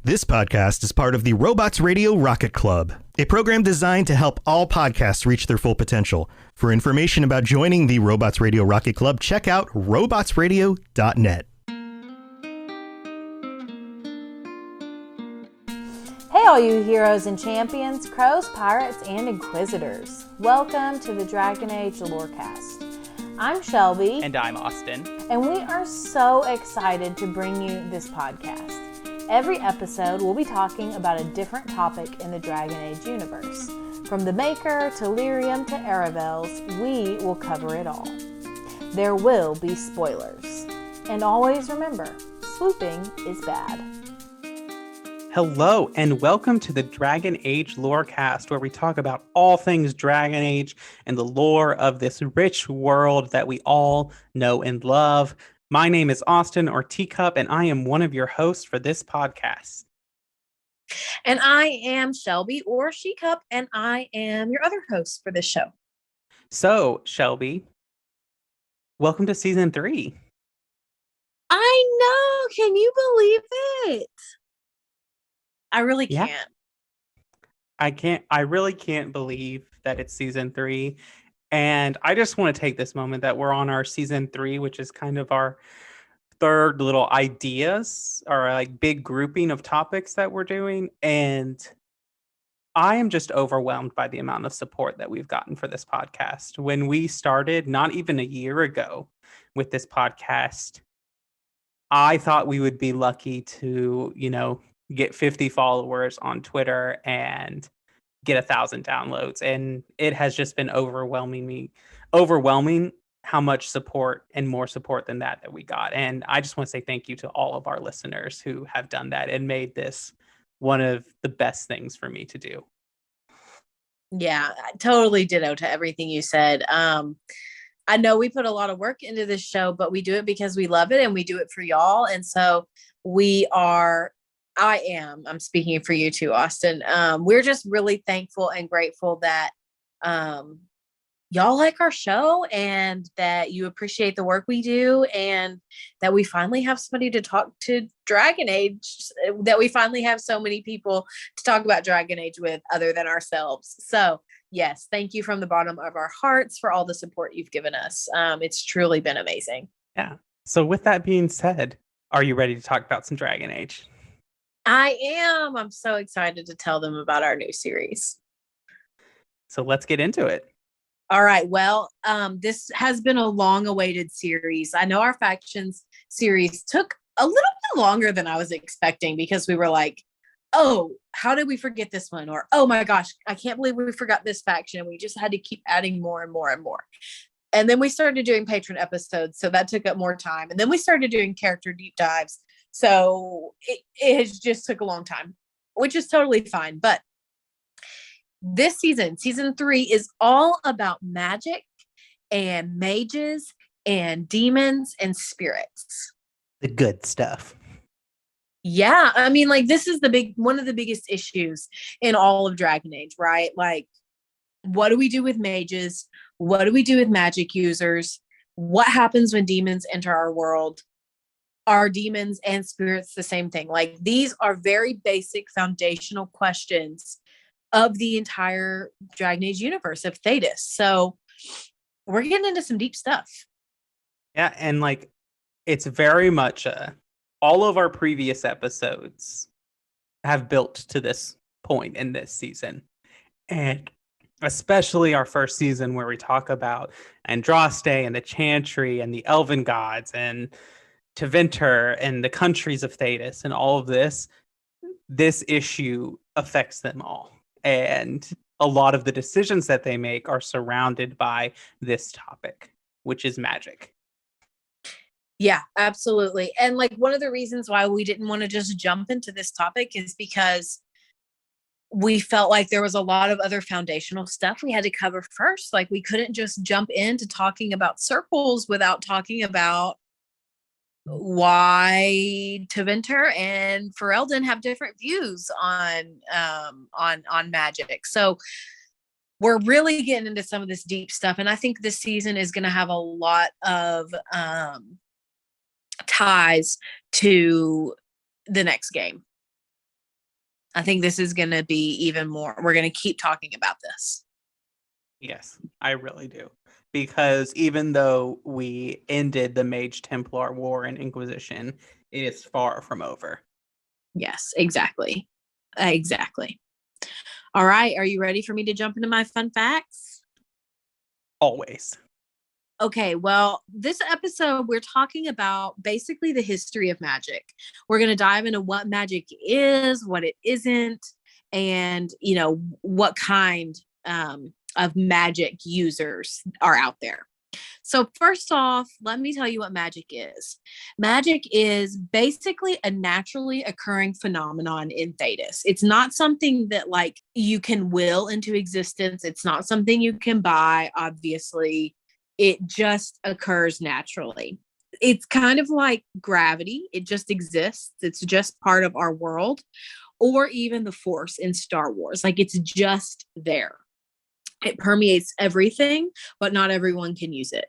This podcast is part of the Robots Radio Rocket Club, a program designed to help all podcasts reach their full potential. For information about joining the Robots Radio Rocket Club, check out robotsradio.net. Hey all you heroes and champions, crows, pirates, and inquisitors. Welcome to the Dragon Age Lorecast. I'm Shelby. And I'm Austin. And we are so excited to bring you this podcast. Every episode, we'll be talking about a different topic in the Dragon Age universe. From the Maker to Lyrium to Aravels, we will cover it all. There will be spoilers. And always remember, swooping is bad. Hello, and welcome to the Dragon Age Lorecast, where we talk about all things Dragon Age and the lore of this rich world that we all know and love. My name is Austin, or Teacup, and I am one of your hosts for this podcast. And I am Shelby, or She-Cup, and I am your other host for this show. So, Shelby, welcome to Season 3. I know! Can you believe it? I really can't. I really can't believe that it's Season 3. And I just want to take this moment that we're on our Season 3, which is kind of our third little ideas or like big grouping of topics that we're doing. And I am just overwhelmed by the amount of support that we've gotten for this podcast. When we started, not even a year ago with this podcast, I thought we would be lucky to, get 50 followers on Twitter and get 1,000 downloads. And it has just been overwhelming how much support and more support than that we got. And I just want to say thank you to all of our listeners who have done that and made this one of the best things for me to do. Yeah, I totally ditto to everything you said. I know we put a lot of work into this show, but we do it because we love it and we do it for y'all. And so I'm speaking for you too, Austin. We're just really thankful and grateful that y'all like our show and that you appreciate the work we do and that we finally have somebody to talk to Dragon Age, that we finally have so many people to talk about Dragon Age with other than ourselves. So yes, thank you from the bottom of our hearts for all the support you've given us. It's truly been amazing. Yeah. So with that being said, are you ready to talk about some Dragon Age? I am. I'm so excited to tell them about our new series. So let's get into it. All right. Well, this has been a long-awaited series. I know our Factions series took a little bit longer than I was expecting because we were like, oh, how did we forget this one? Or, oh my gosh, I can't believe we forgot this faction. And we just had to keep adding more and more and more. And then we started doing patron episodes. So that took up more time. And then we started doing character deep dives. So it has just took a long time, which is totally fine. But this season 3, is all about magic and mages and demons and spirits. The good stuff. Yeah. I mean, like, this is one of the biggest issues in all of Dragon Age, right? Like, what do we do with mages? What do we do with magic users? What happens when demons enter our world? Are demons and spirits the same thing? Like, these are very basic foundational questions of the entire Dragon Age universe of Thedas. So we're getting into some deep stuff. Yeah, and like, it's very much all of our previous episodes have built to this point in this season. And especially our first season where we talk about Andraste and the Chantry and the Elven gods and Tevinter and the countries of Thedas and all of this issue affects them all. And a lot of the decisions that they make are surrounded by this topic, which is magic. Yeah, absolutely. And like, one of the reasons why we didn't want to just jump into this topic is because we felt like there was a lot of other foundational stuff we had to cover first. Like, we couldn't just jump into talking about circles without talking about why Tevinter and Ferelden have different views on magic. So we're really getting into some of this deep stuff, and I think this season is going to have a lot of ties to the next game. I think this is going to be even more. We're going to keep talking about this. Yes, I really do. Because even though we ended the Mage Templar War and Inquisition, it is far from over. Yes, exactly. Exactly. All right. Are you ready for me to jump into my fun facts? Always. Okay, well, this episode, we're talking about basically the history of magic. We're going to dive into what magic is, what it isn't, and, what kind of magic users are out there. So, first off, let me tell you what magic is. Magic is basically a naturally occurring phenomenon in Thedas. It's not something that, like, you can will into existence, it's not something you can buy, obviously. It just occurs naturally. It's kind of like gravity. It just exists. It's just part of our world, or even the Force in Star Wars. Like, it's just there. It permeates everything, but not everyone can use it.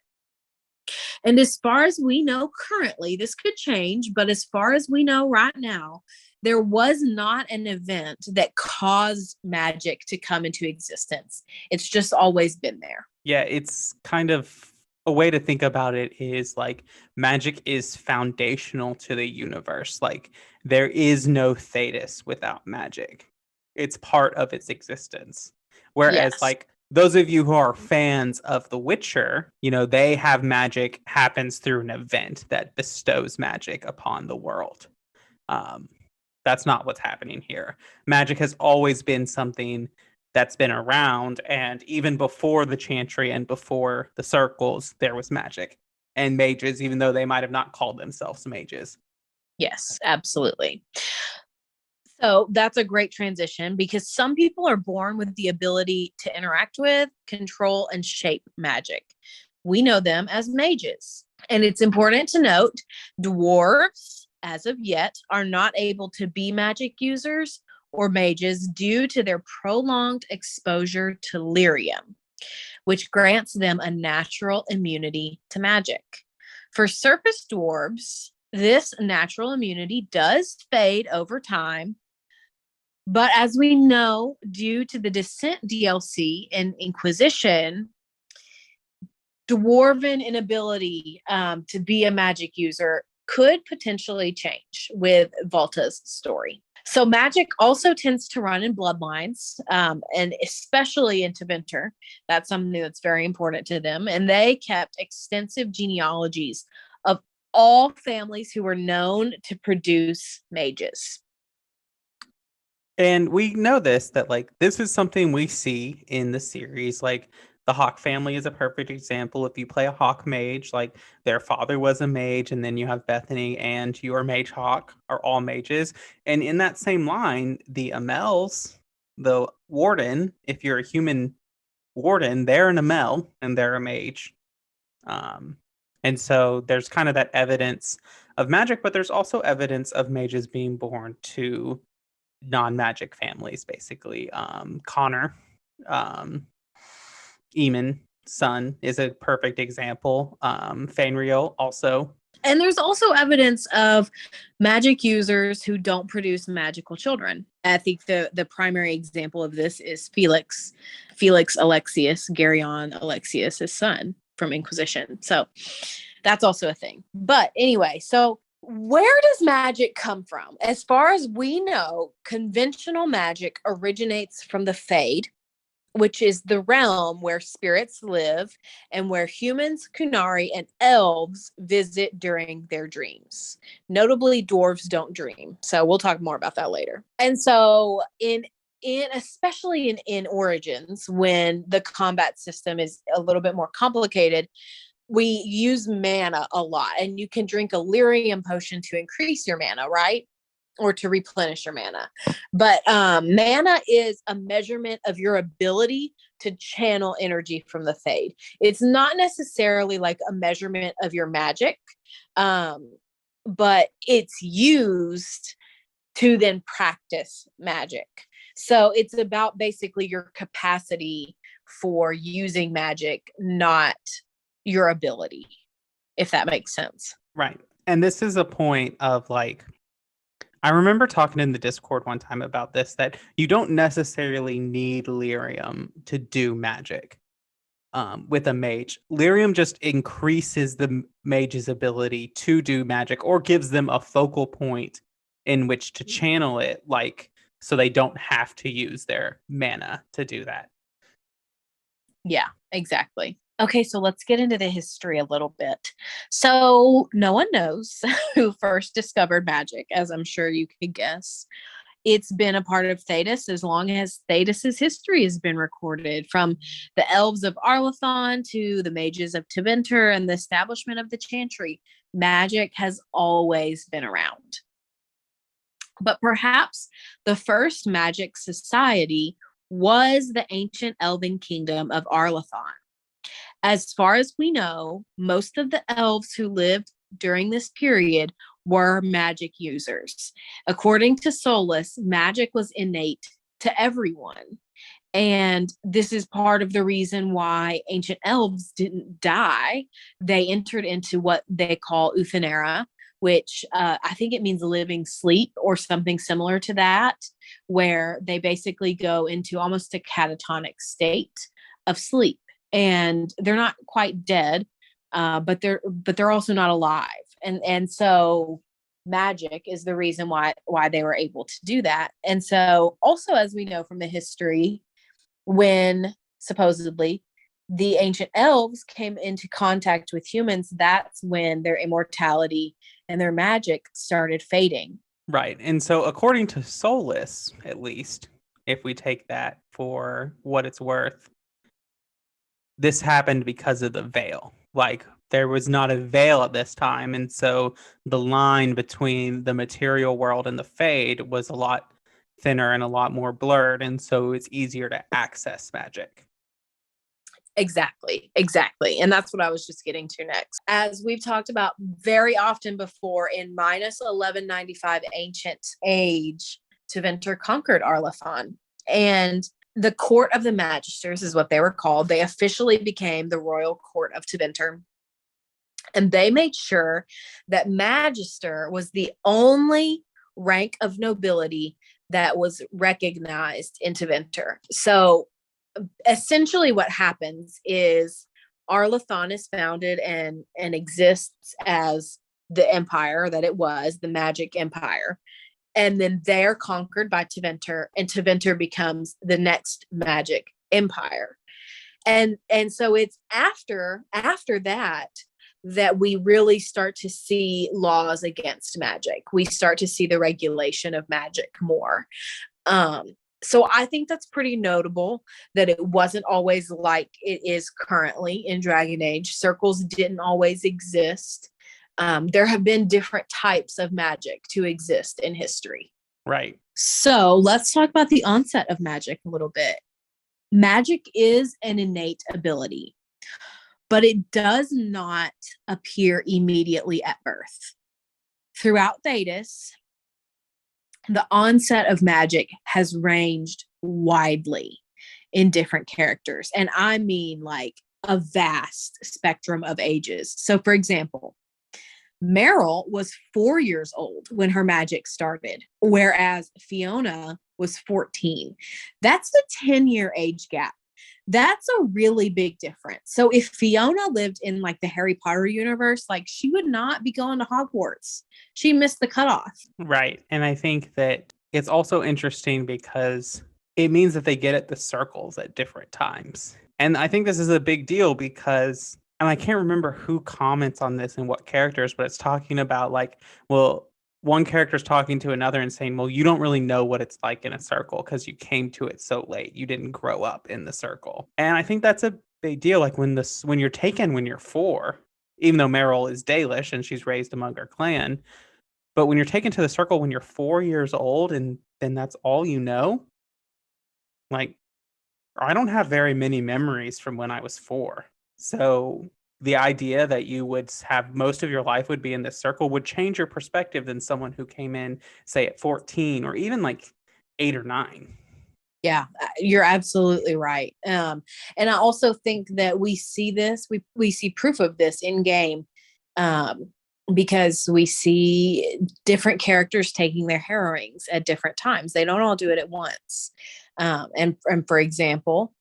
And as far as we know currently, this could change, but as far as we know right now, there was not an event that caused magic to come into existence. It's just always been there. Yeah, it's kind of a way to think about it is like magic is foundational to the universe. Like there is no Thedas without magic. It's part of its existence. Whereas Yes. like those of you who are fans of The Witcher, they have magic happens through an event that bestows magic upon the world. That's not what's happening here. Magic has always been something that's been around, and even before the Chantry and before the circles, there was magic and mages, even though they might have not called themselves mages. Yes, absolutely. So that's a great transition because some people are born with the ability to interact with, control, and shape magic. We know them as mages. And it's important to note dwarves, as of yet, are not able to be magic users or mages due to their prolonged exposure to lyrium, which grants them a natural immunity to magic. For surface dwarves, this natural immunity does fade over time. But as we know, due to the Descent DLC and Inquisition, dwarven inability to be a magic user could potentially change with Volta's story. So magic also tends to run in bloodlines, and especially in Tevinter. That's something that's very important to them. And they kept extensive genealogies of all families who were known to produce mages. And we know that like this is something we see in the series. Like the Hawk family is a perfect example. If you play a Hawk mage, like their father was a mage, and then you have Bethany and your mage Hawk are all mages. And in that same line, the Amels, the warden, if you're a human warden, they're an Amel and they're a mage. And so there's kind of that evidence of magic, but there's also evidence of mages being born to non-magic families, basically. Connor, Eamon, son, is a perfect example. Fainriel also. And there's also evidence of magic users who don't produce magical children. I think the primary example of this is Felix Alexius, Garyon Alexius, his son from Inquisition. So that's also a thing. But anyway, so where does magic come from? As far as we know, conventional magic originates from the Fade, which is the realm where spirits live and where humans, Kunari, and elves visit during their dreams. Notably, dwarves don't dream. So we'll talk more about that later. And so especially in Origins, when the combat system is a little bit more complicated, we use mana a lot, and you can drink a lyrium potion to increase your mana, right? Or to replenish your mana. But mana is a measurement of your ability to channel energy from the Fade. It's not necessarily like a measurement of your magic, but it's used to then practice magic. So it's about basically your capacity for using magic, not your ability, if that makes sense. Right. And this is a point of like, I remember talking in the Discord one time about this, that you don't necessarily need lyrium to do magic with a mage. Lyrium just increases the mage's ability to do magic, or gives them a focal point in which to channel it, like, so they don't have to use their mana to do that. Yeah, exactly. Okay, so let's get into the history a little bit. So no one knows who first discovered magic, as I'm sure you could guess. It's been a part of Thedas as long as Thedas's history has been recorded, from the elves of Arlathon to the mages of Tevinter and the establishment of the Chantry. Magic has always been around. But perhaps the first magic society was the ancient elven kingdom of Arlathon. As far as we know, most of the elves who lived during this period were magic users. According to Solus, magic was innate to everyone. And this is part of the reason why ancient elves didn't die. They entered into what they call Uthenera, which I think it means living sleep or something similar to that, where they basically go into almost a catatonic state of sleep. And they're not quite dead, but they're also not alive. And so magic is the reason why they were able to do that. And so also, as we know from the history, when supposedly the ancient elves came into contact with humans, that's when their immortality and their magic started fading. Right. And so according to Solus, at least, if we take that for what it's worth, this happened because of the veil. Like, there was not a veil at this time, and so the line between the material world and the Fade was a lot thinner and a lot more blurred, and so it's easier to access magic. Exactly. And that's what I was just getting to next. As we've talked about very often before, in minus 1195 ancient age, Tevinter conquered Arlathon. And the court of the Magisters is what they were called. They officially became the royal court of Tevinter. And they made sure that Magister was the only rank of nobility that was recognized in Tevinter. So essentially what happens is Arlathon is founded and exists as the empire that it was, the magic empire. And then they're conquered by Tevinter, and Tevinter becomes the next magic empire. And so it's after that we really start to see laws against magic. We start to see the regulation of magic more. So I think that's pretty notable that it wasn't always like it is currently in Dragon Age. Circles didn't always exist. There have been different types of magic to exist in history. Right. So let's talk about the onset of magic a little bit. Magic is an innate ability, but it does not appear immediately at birth. Throughout Thedas, the onset of magic has ranged widely in different characters. And I mean like a vast spectrum of ages. So for example, Meryl was 4 years old when her magic started, whereas Fiona was 14. That's a 10-year age gap. That's a really big difference. So if Fiona lived in like the Harry Potter universe, like she would not be going to Hogwarts. She missed the cutoff. Right. And I think that it's also interesting because it means that they get at the circles at different times. And I think this is a big deal because, and I can't remember who comments on this and what characters, but it's talking about like, well, one character's talking to another and saying, well, you don't really know what it's like in a circle because you came to it so late. You didn't grow up in the circle. And I think that's a big deal. Like when you're taken when you're 4, even though Meryl is Dalish and she's raised among her clan, but when you're taken to the circle when you're 4 years old and then that's all you know, like, I don't have very many memories from when I was 4. So the idea that you would have most of your life would be in this circle would change your perspective than someone who came in, say, at 14 or even like 8 or 9. Yeah, you're absolutely right. And I also think that we see this, we see proof of this in game. because we see different characters taking their harrowings at different times. They don't all do it at once. And for example,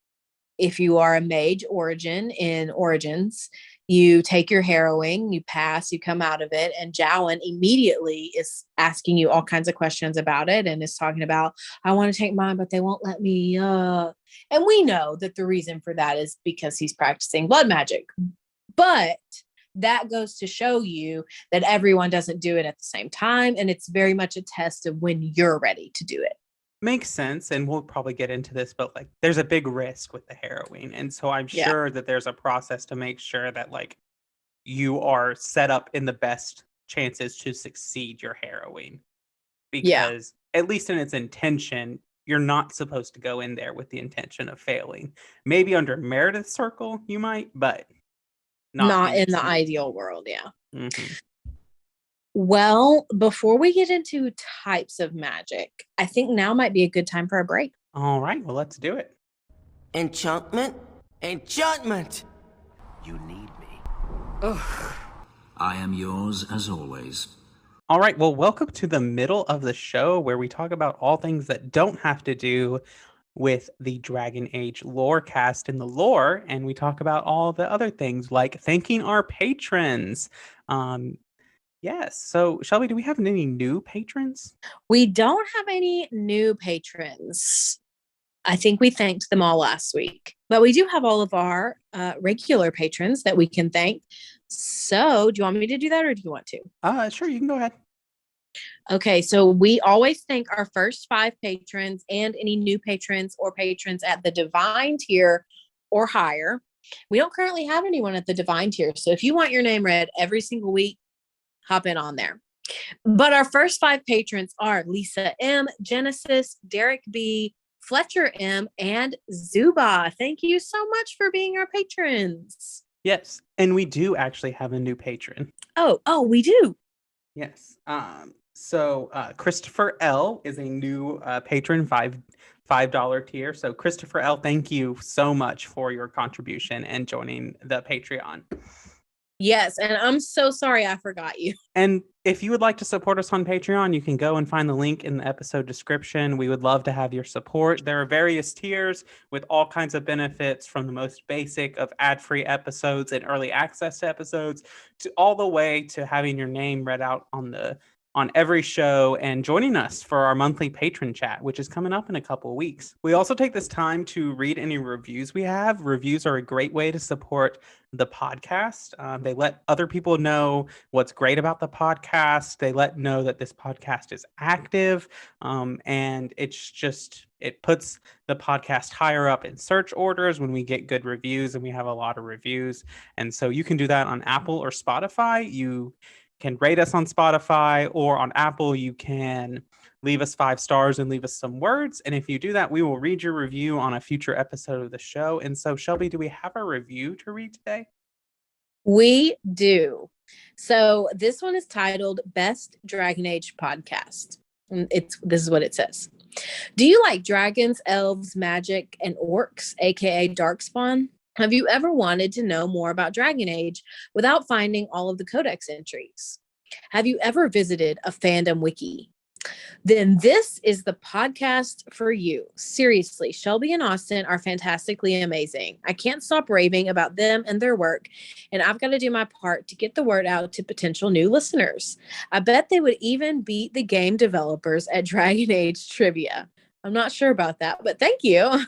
if you are a mage origin in Origins, you take your harrowing, you pass, you come out of it, and Jowan immediately is asking you all kinds of questions about it and is talking about, I want to take mine, but they won't let me. And we know that the reason for that is because he's practicing blood magic. But that goes to show you that everyone doesn't do it at the same time. And it's very much a test of when you're ready to do it. Makes sense. And we'll probably get into this, but like there's a big risk with the harrowing. And so I'm sure that there's a process to make sure that like you are set up in the best chances to succeed your harrowing. Because at least in its intention, you're not supposed to go in there with the intention of failing. Maybe under Meredith's circle, you might, but not in the ideal world. Yeah. Mm-hmm. Well, before we get into types of magic, I think now might be a good time for a break. All right. Well, let's do it. Enchantment? Enchantment! You need me. Ugh. I am yours as always. All right. Well, welcome to the middle of the show where we talk about all things that don't have to do with the Dragon Age lore cast in the lore. And we talk about all the other things like thanking our patrons. Yes. So, Shelby, do we have any new patrons? We don't have any new patrons. I think we thanked them all last week, but we do have all of our regular patrons that we can thank. So do you want me to do that or do you want to? Sure. You can go ahead. Okay. So we always thank our first 5 patrons and any new patrons or patrons at the divine tier or higher. We don't currently have anyone at the divine tier. So if you want your name read every single week, hop in on there. But our first 5 patrons are Lisa M, Genesis, Derek B, Fletcher M, and Zuba. Thank you so much for being our patrons. Yes. And we do actually have a new patron. Oh, we do. Yes. So Christopher L is a new patron, $5 tier. So Christopher L, thank you so much for your contribution and joining the Patreon. Yes, and I'm so sorry I forgot you. And if you would like to support us on Patreon, you can go and find the link in the episode description. We would love to have your support. There are various tiers with all kinds of benefits, from the most basic of ad-free episodes and early access to episodes to all the way to having your name read out on every show and joining us for our monthly patron chat, which is coming up in a couple of weeks. We also take this time to read any reviews we have. Reviews are a great way to support the podcast. They let other people know what's great about the podcast. They let know that this podcast is active. And it puts the podcast higher up in search orders when we get good reviews, and we have a lot of reviews. And so you can do that on Apple or Spotify. You can rate us on Spotify, or on Apple, you can leave us 5 stars and leave us some words. And if you do that, we will read your review on a future episode of the show. And so, Shelby, do we have a review to read today? We do. So this one is titled Best Dragon Age Podcast. This is what it says. Do you like dragons, elves, magic, and orcs, aka Darkspawn? Have you ever wanted to know more about Dragon Age without finding all of the Codex entries? Have you ever visited a fandom wiki? Then this is the podcast for you. Seriously, Shelby and Austin are fantastically amazing. I can't stop raving about them and their work, and I've got to do my part to get the word out to potential new listeners. I bet they would even beat the game developers at Dragon Age trivia. I'm not sure about that, but thank you.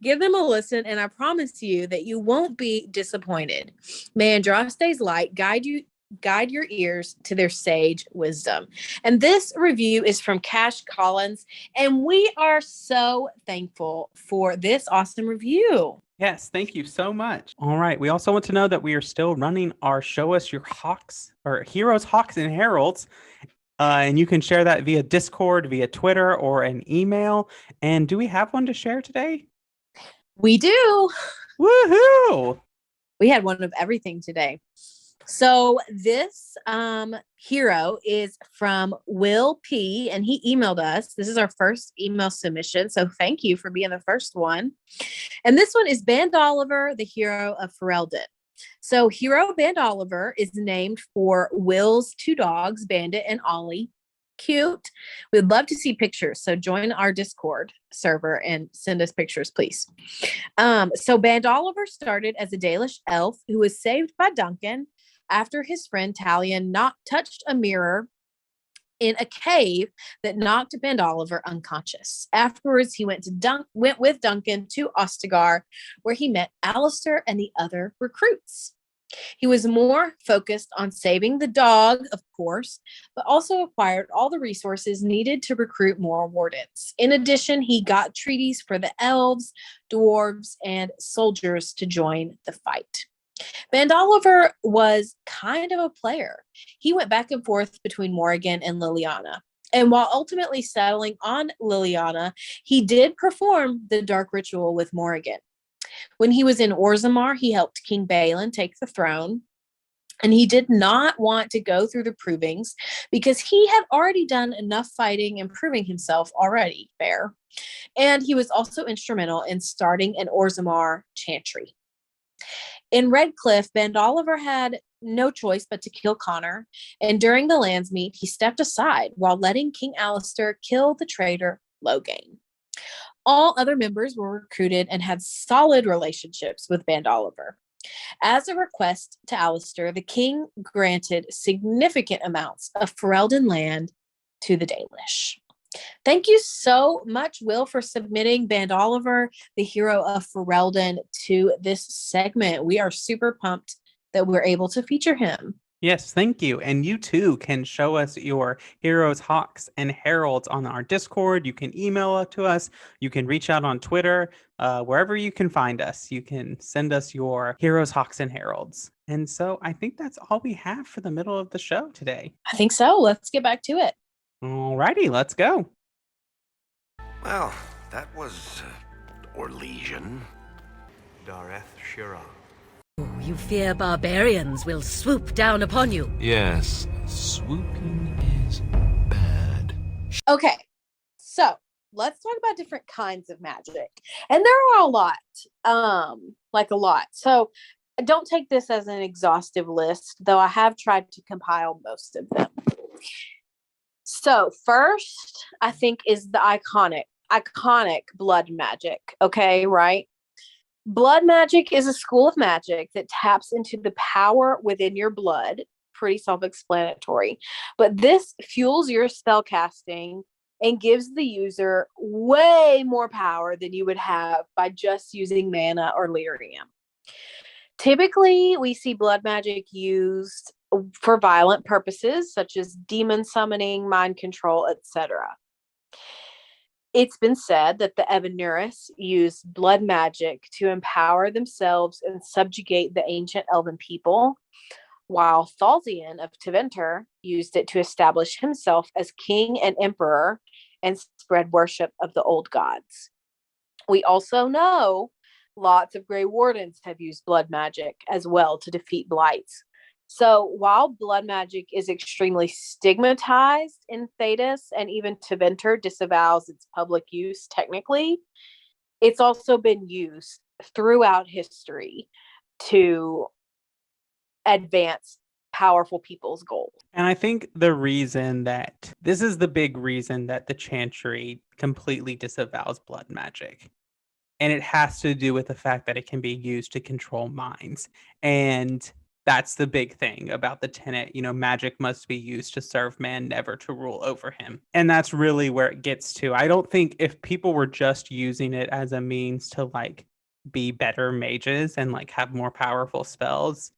Give them a listen, and I promise you that you won't be disappointed. May Andraste's light guide your ears to their sage wisdom. And this review is from Cash Collins, and we are so thankful for this awesome review. Yes, thank you so much. All right. We also want to know that we are still running our Show Us Your Hawks, or Heroes, Hawks, and Heralds. And you can share that via Discord, via Twitter, or an email. And do we have one to share today? We do. Woohoo! We had one of everything today. So this hero is from Will P, and he emailed us. This is our first email submission, so thank you for being the first one. And this one is Band Oliver, the hero of Ferelden. So Hero Band Oliver is named for Will's two dogs, Bandit and Ollie. Cute. We'd love to see pictures. So join our Discord server and send us pictures, please. So Band Oliver started as a Dalish elf who was saved by Duncan after his friend Talion touched a mirror in a cave that knocked Band Oliver unconscious. Afterwards, he went with Duncan to Ostagar, where he met Alistair and the other recruits. He was more focused on saving the dog, of course, but also acquired all the resources needed to recruit more wardens. In addition, he got treaties for the elves, dwarves, and soldiers to join the fight. Band Oliver was kind of a player. He went back and forth between Morrigan and Liliana. And while ultimately settling on Liliana, he did perform the dark ritual with Morrigan. When he was in Orzammar, he helped King Balin take the throne. And he did not want to go through the provings because he had already done enough fighting and proving himself already. Fair. And he was also instrumental in starting an Orzammar chantry. In Redcliffe, Band Oliver had no choice but to kill Connor, and during the Landsmeet, he stepped aside while letting King Alistair kill the traitor Logain. All other members were recruited and had solid relationships with Band Oliver. As a request to Alistair, the king granted significant amounts of Ferelden land to the Dalish. Thank you so much, Will, for submitting Band Oliver, the hero of Ferelden, to this segment. We are super pumped that we're able to feature him. Yes, thank you. And you too can show us your heroes, hawks, and heralds on our Discord. You can email it to us. You can reach out on Twitter. Wherever you can find us, you can send us your heroes, hawks, and heralds. And so I think that's all we have for the middle of the show today. I think so. Let's get back to it. Alrighty, let's go. Well, that was Orlesian. Dareth Shira. You fear barbarians will swoop down upon you. Yes, swooping is bad. Okay, so let's talk about different kinds of magic. And there are a lot, like a lot. So don't take this as an exhaustive list, though I have tried to compile most of them. So first, I think, is the iconic blood magic. Okay, right? Blood magic is a school of magic that taps into the power within your blood. Pretty self-explanatory. But this fuels your spell casting and gives the user way more power than you would have by just using mana or lyrium. Typically, we see blood magic used for violent purposes, such as demon summoning, mind control, etc. It's been said that the Evanuris used blood magic to empower themselves and subjugate the ancient elven people, while Thalzian of Tevinter used it to establish himself as king and emperor and spread worship of the old gods. We also know lots of Grey Wardens have used blood magic as well to defeat blights. So while blood magic is extremely stigmatized in Thedas, and even Tevinter disavows its public use technically, it's also been used throughout history to advance powerful people's goals. And I think this is the big reason that the Chantry completely disavows blood magic. And it has to do with the fact that it can be used to control minds. And that's the big thing about the tenet, magic must be used to serve man, never to rule over him. And that's really where it gets to. I don't think if people were just using it as a means to be better mages and have more powerful spells,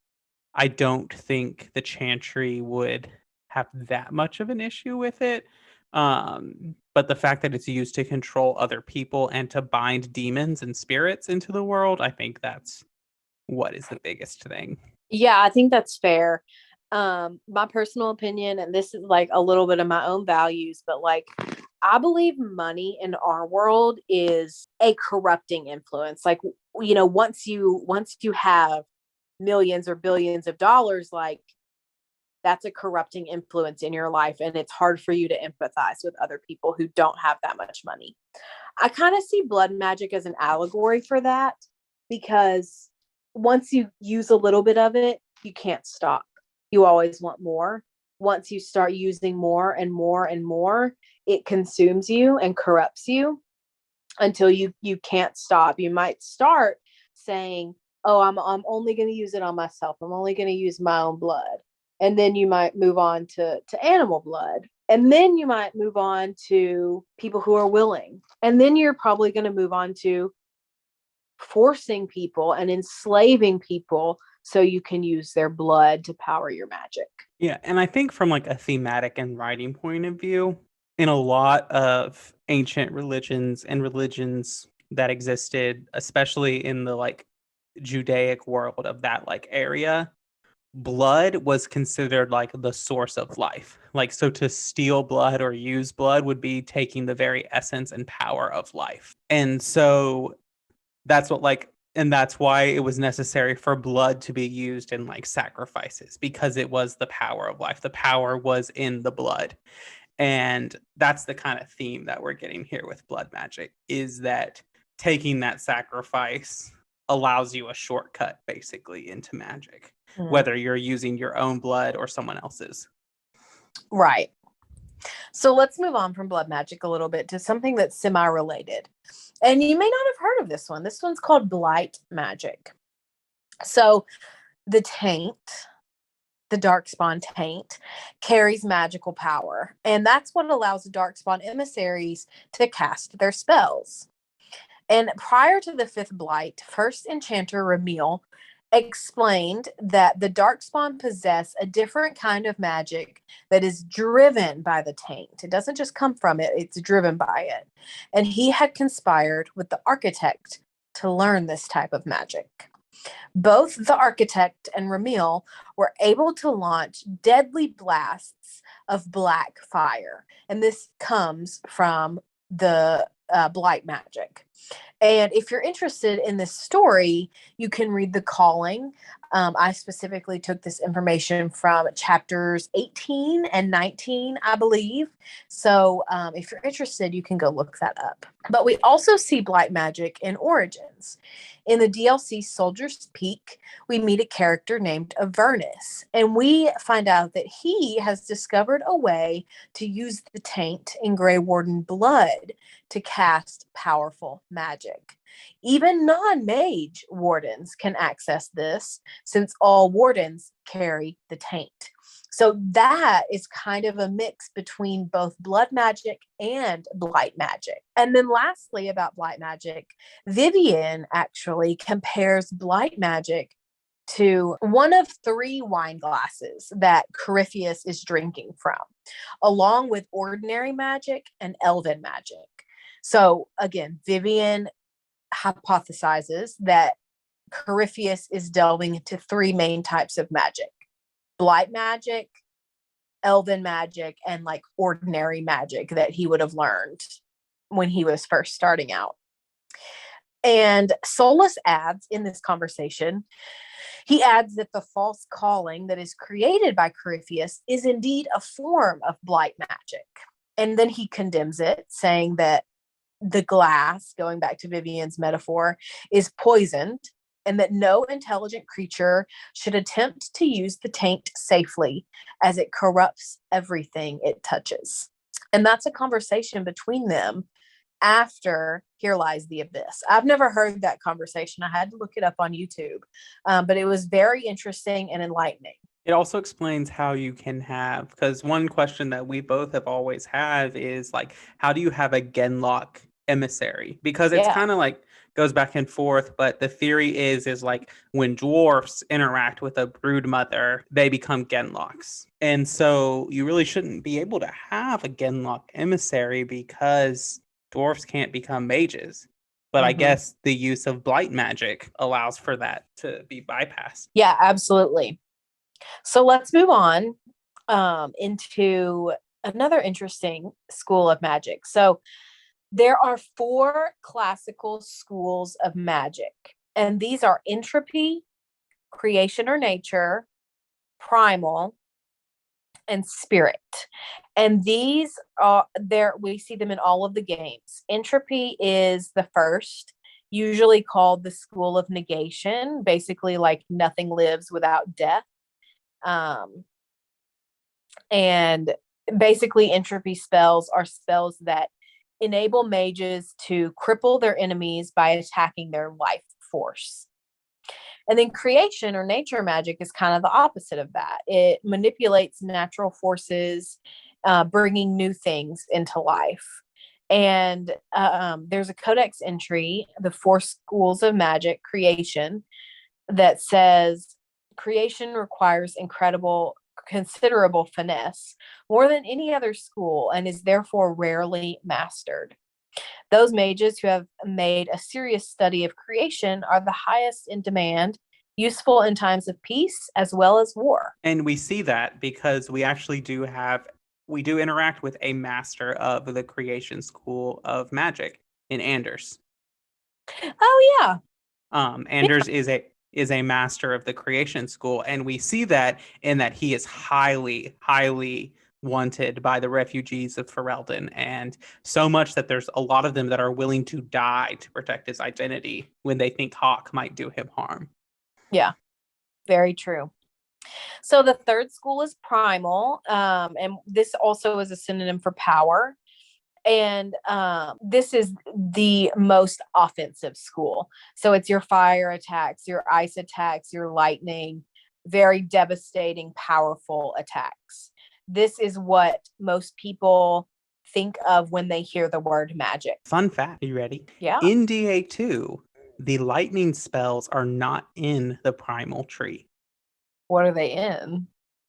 I don't think the Chantry would have that much of an issue with it. But the fact that it's used to control other people and to bind demons and spirits into the world, I think that's what is the biggest thing. Yeah, I think that's fair. My personal opinion, and this is a little bit of my own values, but I believe money in our world is a corrupting influence. Once you have millions or billions of dollars, that's a corrupting influence in your life, and it's hard for you to empathize with other people who don't have that much money. I kind of see blood magic as an allegory for that, because once you use a little bit of it, you can't stop. You always want more. Once you start using more and more and more, it consumes you and corrupts you until you can't stop. You might start saying, oh, I'm only going to use it on myself. I'm only going to use my own blood. And then you might move on to animal blood. And then you might move on to people who are willing. And then you're probably going to move on to forcing people and enslaving people so you can use their blood to power your magic. Yeah, and I think from like a thematic and writing point of view, in a lot of ancient religions and religions that existed, especially in the like Judaic world of that like area, blood was considered like the source of life. Like, so to steal blood or use blood would be taking the very essence and power of life. And so that's what like, and that's why it was necessary for blood to be used in like sacrifices, because it was the power of life. The power was in the blood. And that's the kind of theme that we're getting here with blood magic, is that taking that sacrifice allows you a shortcut basically into magic, whether you're using your own blood or someone else's. Right. So let's move on from blood magic a little bit to something that's semi-related. And you may not have heard of this one. This one's called blight magic. So the taint, the darkspawn taint, carries magical power. And that's what allows the darkspawn emissaries to cast their spells. And prior to the fifth blight, first enchanter Ramil explained that the darkspawn possess a different kind of magic that is driven by the taint. It doesn't just come from it, it's driven by it. And he had conspired with the architect to learn this type of magic. Both the architect and Ramil were able to launch deadly blasts of black fire. And this comes from the blight magic. And if you're interested in this story, you can read The Calling. I specifically took this information from chapters 18 and 19, I believe. So if you're interested, you can go look that up. But we also see blight magic in Origins. In the DLC Soldier's Peak, we meet a character named Avernus, and we find out that he has discovered a way to use the taint in Grey Warden blood to cast powerful magic. Even non-mage wardens can access this, since all wardens carry the taint. So that is kind of a mix between both blood magic and blight magic. And then lastly, about blight magic, Vivian actually compares blight magic to one of 3 wine glasses that Corypheus is drinking from, along with ordinary magic and elven magic. So again, Vivian hypothesizes that Corypheus is delving into 3 main types of magic: blight magic, elven magic, and like ordinary magic that he would have learned when he was first starting out. And Solus adds in this conversation, he adds that the false calling that is created by Corypheus is indeed a form of blight magic. And then he condemns it, saying that the glass, going back to Vivian's metaphor, is poisoned, and that no intelligent creature should attempt to use the taint safely, as it corrupts everything it touches. And that's a conversation between them after Here Lies the Abyss. I've never heard that conversation. I had to look it up on YouTube, but it was very interesting and enlightening. It also explains how you can have, because one question that we both have always had is like, how do you have a Genlock emissary? Because it's kind of like goes back and forth, but the theory is like when dwarfs interact with a brood mother, they become Genlocks. And so you really shouldn't be able to have a Genlock emissary because dwarfs can't become mages. But I guess the use of blight magic allows for that to be bypassed. Yeah, absolutely. So let's move on into another interesting school of magic. So there are 4 classical schools of magic, and these are entropy, creation or nature, primal, and spirit. And these are there, we see them in all of the games. Entropy is the first. usually called the School of Negation, basically like nothing lives without death. And basically entropy spells are spells that enable mages to cripple their enemies by attacking their life force. And then creation or nature magic is kind of the opposite of that. It manipulates natural forces, bringing new things into life. And there's a Codex entry, the 4 Schools of Magic Creation, that says creation requires considerable finesse, more than any other school, and is therefore rarely mastered. Those mages who have made a serious study of creation are the highest in demand, useful in times of peace as well as war. And we see that because we actually do interact with a master of the creation school of magic in Anders. Oh yeah. Anders is a master of the creation school, and we see that in that he is highly, highly wanted by the refugees of Ferelden, and so much that there's a lot of them that are willing to die to protect his identity when they think Hawk might do him harm. Yeah, very true. So the 3rd school is primal, and this also is a synonym for power. And this is the most offensive school. So it's your fire attacks, your ice attacks, your lightning, very devastating, powerful attacks. This is what most people think of when they hear the word magic. Fun fact, are you ready? Yeah. In DA2, the lightning spells are not in the primal tree. What are they in?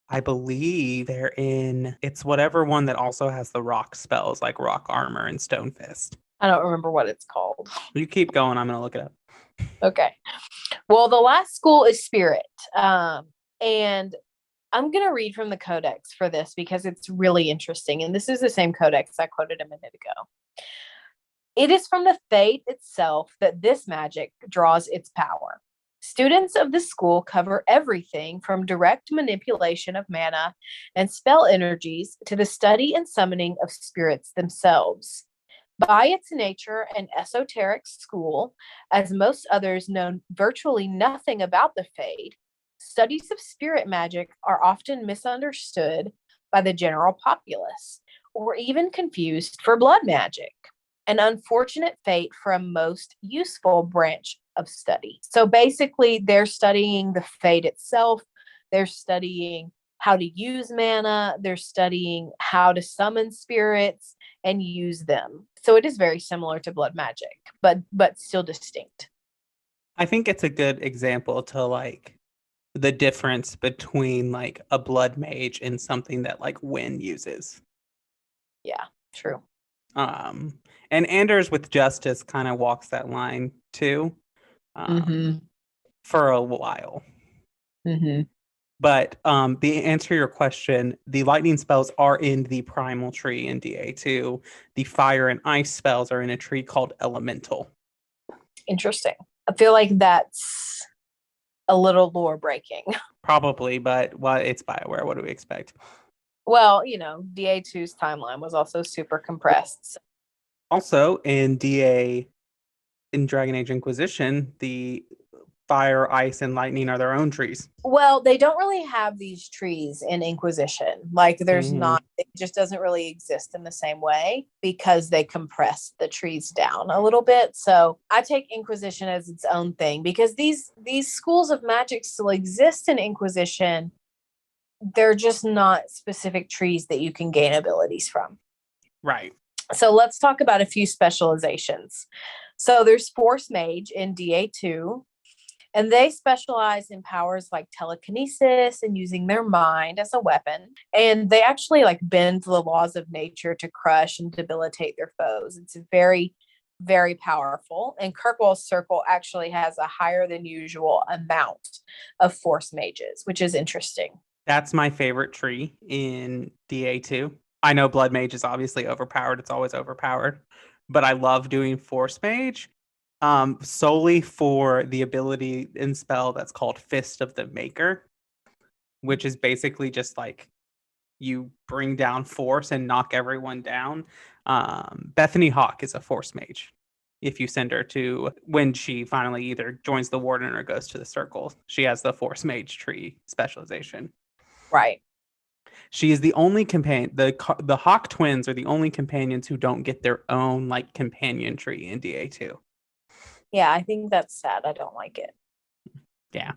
I believe they're in, it's whatever one that also has the rock spells like rock armor and stone fist. I don't remember what it's called. You keep going, I'm going to look it up. Okay. Well, the last school is spirit. And I'm going to read from the Codex for this because it's really interesting. And this is the same Codex I quoted a minute ago. It is from the Fate itself that this magic draws its power. Students of the school cover everything from direct manipulation of mana and spell energies to the study and summoning of spirits themselves. By its nature, an esoteric school, as most others know virtually nothing about the Fade, studies of spirit magic are often misunderstood by the general populace, or even confused for blood magic, an unfortunate fate for a most useful branch of study. So basically, they're studying the Fade itself, they're studying how to use mana, they're studying how to summon spirits and use them. So it is very similar to blood magic, but still distinct. I think it's a good example to like the difference between like a blood mage and something that like Wynn uses. Yeah, true. And Anders with Justice kind of walks that line too, for a while. But the answer to your question, the lightning spells are in the primal tree in DA2. The fire and ice spells are in a tree called Elemental. Interesting. I feel like that's a little lore breaking. Probably, but it's BioWare. What do we expect? Well, you know, DA2's timeline was also super compressed. So. Also, in Dragon Age Inquisition, the fire, ice, and lightning are their own trees. Well, they don't really have these trees in Inquisition. Like, there's not, it just doesn't really exist in the same way because they compress the trees down a little bit. So I take Inquisition as its own thing because these schools of magic still exist in Inquisition. They're just not specific trees that you can gain abilities from. Right. So let's talk about a few specializations. So there's Force Mage in DA2, and they specialize in powers like telekinesis and using their mind as a weapon. And they actually like bend the laws of nature to crush and debilitate their foes. It's very, very powerful. And Kirkwall's Circle actually has a higher than usual amount of Force Mages, which is interesting. That's my favorite tree in DA2. I know Blood Mage is obviously overpowered. It's always overpowered. But I love doing Force Mage solely for the ability in spell that's called Fist of the Maker, which is basically just like you bring down force and knock everyone down. Bethany Hawk is a Force Mage. if you send her to, when she finally either joins the Warden or goes to the Circle, she has the Force Mage tree specialization. Right. She is the only companion. The Hawk twins are the only companions who don't get their own like companion tree in DA2. Yeah, I think that's sad. I don't like it. Yeah.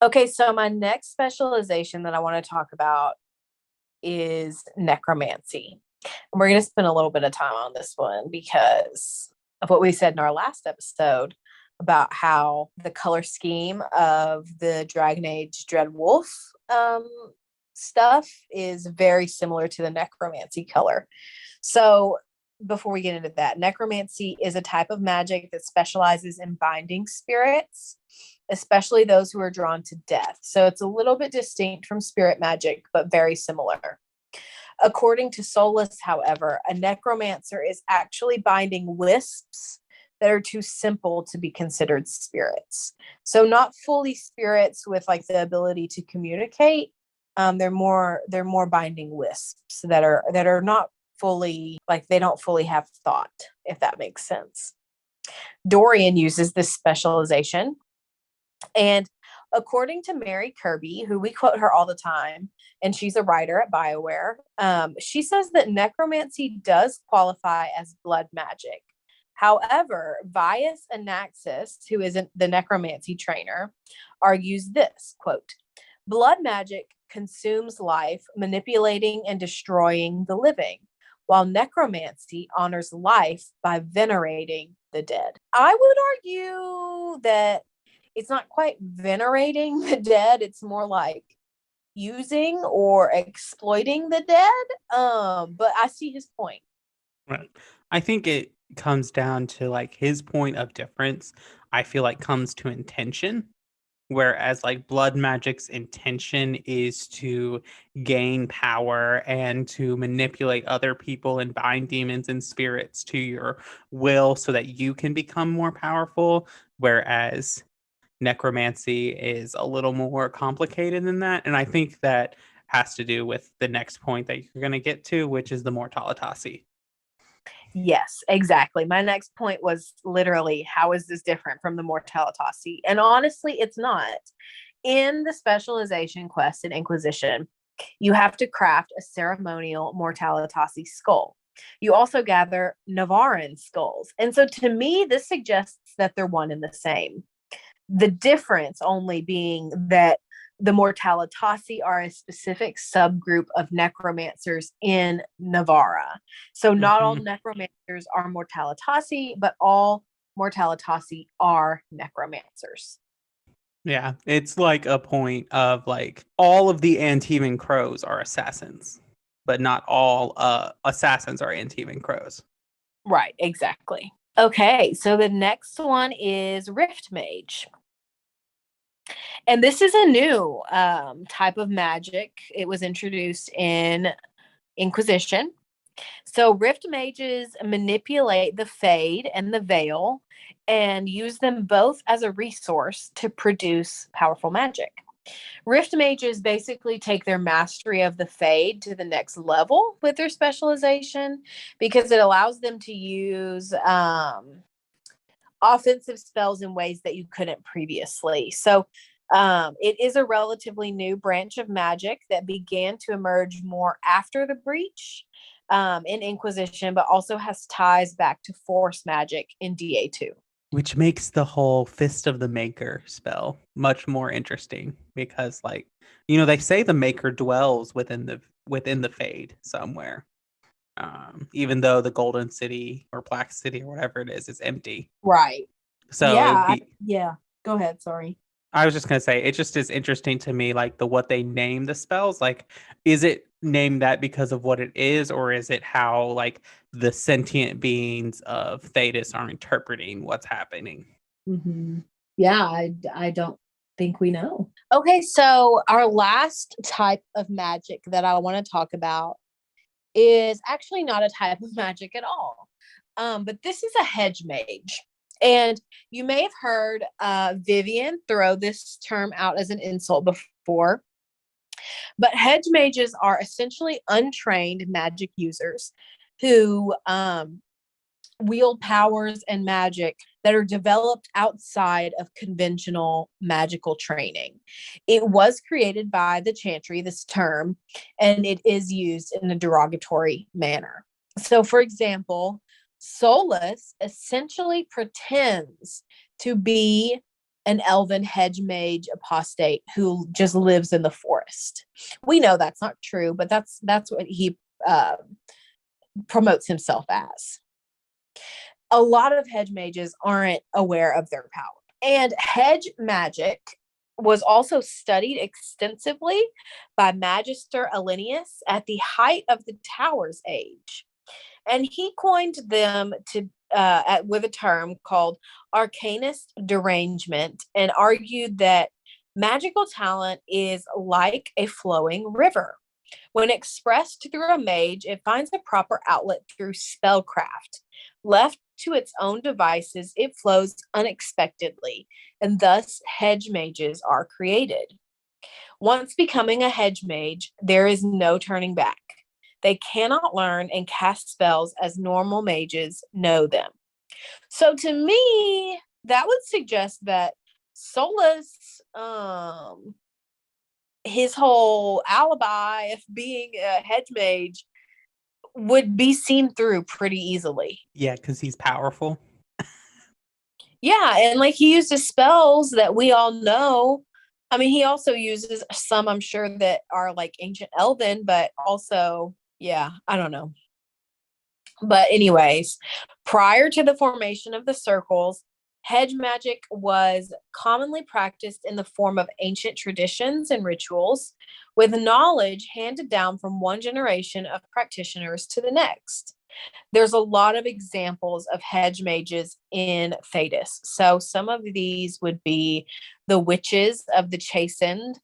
Okay, so my next specialization that I want to talk about is necromancy. And we're going to spend a little bit of time on this one because of what we said in our last episode about how the color scheme of the Dragon Age Dread Wolf stuff is very similar to the necromancy color. So before we get into that, necromancy is a type of magic that specializes in binding spirits, especially those who are drawn to death. So it's a little bit distinct from spirit magic, but very similar. According to Solus, however, a necromancer is actually binding wisps that are too simple to be considered spirits. So not fully spirits with like the ability to communicate. They're more binding wisps that are not fully, like they don't fully have thought, if that makes sense. Dorian uses this specialization. And according to Mary Kirby, who we quote her all the time, and she's a writer at BioWare, she says that necromancy does qualify as blood magic. However, Vias Anaxis, who is the necromancy trainer, argues this, quote, blood magic consumes life, manipulating and destroying the living, while necromancy honors life by venerating the dead. I would argue that it's not quite venerating the dead. It's more like using or exploiting the dead. But I see his point. Right. I think it comes down to like his point of difference, I feel like comes to intention. Whereas like blood magic's intention is to gain power and to manipulate other people and bind demons and spirits to your will so that you can become more powerful. Whereas necromancy is a little more complicated than that. And I think that has to do with the next point that you're going to get to, which is the Mortalitasi. Yes, exactly. My next point was literally, how is this different from the Mortalitasi? And honestly, it's not. In the specialization quest in Inquisition, you have to craft a ceremonial Mortalitasi skull. You also gather Navaran skulls. And so to me, this suggests that they're one and the same. The difference only being that the Mortalitasi are a specific subgroup of necromancers in Navarra. So not all necromancers are Mortalitasi, but all Mortalitasi are necromancers. Yeah, it's like a point of like all of the Antivan crows are assassins, but not all assassins are Antivan crows. Right, exactly. Okay, so the next one is Rift Mage. And this is a new type of magic. It was introduced in Inquisition. So Rift Mages manipulate the Fade and the Veil and use them both as a resource to produce powerful magic. Rift Mages basically take their mastery of the Fade to the next level with their specialization because it allows them to use offensive spells in ways that you couldn't previously. So it is a relatively new branch of magic that began to emerge more after the breach in Inquisition, but also has ties back to Force magic in DA2. Which makes the whole Fist of the Maker spell much more interesting because, like, you know, they say the Maker dwells within the Fade somewhere. Even though the Golden City or Black City or whatever it is empty. Right. So yeah. Go ahead. Sorry. I was just going to say, it just is interesting to me, like what they name the spells. Like, is it named that because of what it is, or is it how like the sentient beings of Thedas are interpreting what's happening? Mm-hmm. Yeah, I don't think we know. Okay, so our last type of magic that I want to talk about is actually not a type of magic at all. But this is a hedge mage. And you may have heard Vivian throw this term out as an insult before. But hedge mages are essentially untrained magic users who wield powers and magic that are developed outside of conventional magical training. It was created by the Chantry, this term, and it is used in a derogatory manner. So, for example, Solus essentially pretends to be an elven hedge mage apostate who just lives in the forest. We know that's not true, but that's what he promotes himself as. A lot of hedge mages aren't aware of their power. And hedge magic was also studied extensively by Magister Alinius at the height of the Tower's age. And he coined them with a term called arcanist derangement, and argued that magical talent is like a flowing river. When expressed through a mage, it finds a proper outlet through spellcraft. Left to its own devices, it flows unexpectedly, and thus hedge mages are created. Once becoming a hedge mage, there is no turning back. They cannot learn and cast spells as normal mages know them. So to me, that would suggest that Solus, his whole alibi of being a hedge mage would be seen through pretty easily. Yeah, because he's powerful. Yeah, and like he uses spells that we all know. I mean, he also uses some, I'm sure, that are like ancient elven, but also, yeah, I don't know. But anyways, prior to the formation of the circles, hedge magic was commonly practiced in the form of ancient traditions and rituals, with knowledge handed down from one generation of practitioners to the next. There's a lot of examples of hedge mages in Thedas. So some of these would be the witches of the Chastened,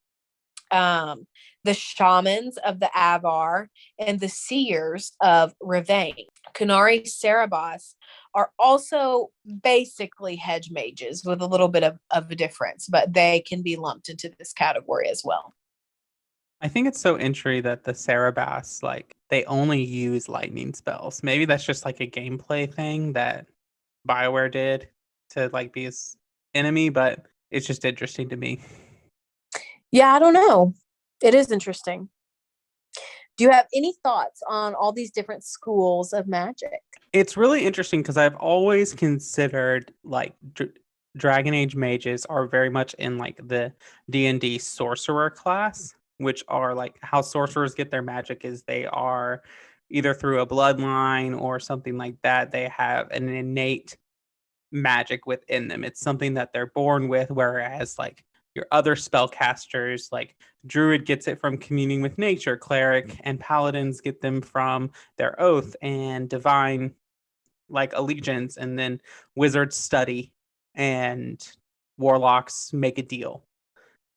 the shamans of the Avar, and the seers of Rivain. Kunari Cerebos are also basically hedge mages with a little bit of a difference, but they can be lumped into this category as well. I think it's so interesting that the Cerebas, like, they only use lightning spells. Maybe that's just like a gameplay thing that BioWare did to like be his enemy, but it's just interesting to me. Yeah, I don't know. It is interesting. Do you have any thoughts on all these different schools of magic? It's really interesting because I've always considered like Dragon Age mages are very much in like the D&D sorcerer class, which are like how sorcerers get their magic is they are either through a bloodline or something like that. They have an innate magic within them. It's something that they're born with, whereas like your other spellcasters, like Druid gets it from communing with nature, Cleric and Paladins get them from their oath, and Divine like allegiance, and then Wizards study, and Warlocks make a deal.